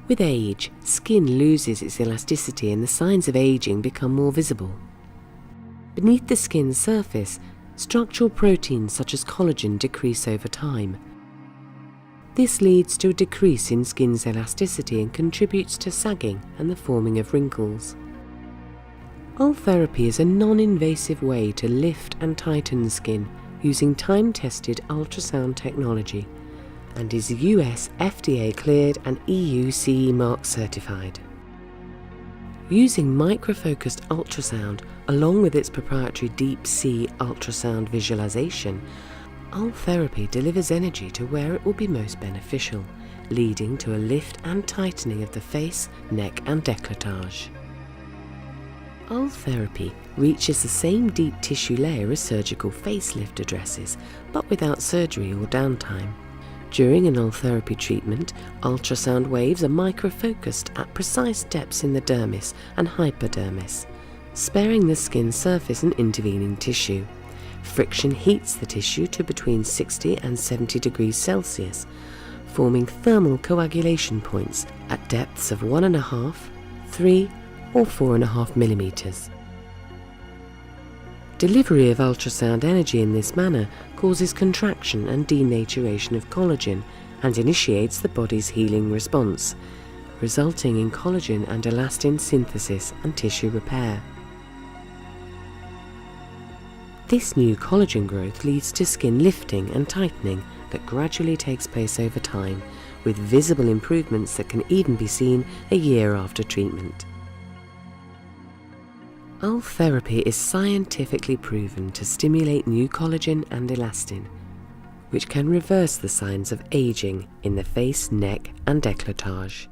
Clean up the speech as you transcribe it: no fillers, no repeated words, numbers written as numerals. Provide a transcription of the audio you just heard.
With age, skin loses its elasticity and the signs of aging become more visible. Beneath the skin's surface, structural proteins such as collagen decrease over time. This leads to a decrease in skin's elasticity and contributes to sagging and the forming of wrinkles. Ultherapy is a non-invasive way to lift and tighten skin using time-tested ultrasound technology and is US FDA cleared and EU CE mark certified. Using microfocused ultrasound along with its proprietary deep sea ultrasound visualization, Ultherapy delivers energy to where it will be most beneficial, leading to a lift and tightening of the face, neck and décolletage. Ultherapy reaches the same deep tissue layer as surgical facelift addresses, but without surgery or downtime. During an Ultherapy treatment, ultrasound waves are microfocused at precise depths in the dermis and hypodermis, sparing the skin surface and intervening tissue. Friction heats the tissue to between 60 and 70 degrees Celsius, forming thermal coagulation points at depths of 1.5, 3 or 4.5 millimeters. Delivery of ultrasound energy in this manner causes contraction and denaturation of collagen and initiates the body's healing response, resulting in collagen and elastin synthesis and tissue repair. This new collagen growth leads to skin lifting and tightening that gradually takes place over time, with visible improvements that can even be seen a year after treatment. Ultherapy is scientifically proven to stimulate new collagen and elastin, which can reverse the signs of aging in the face, neck and décolletage.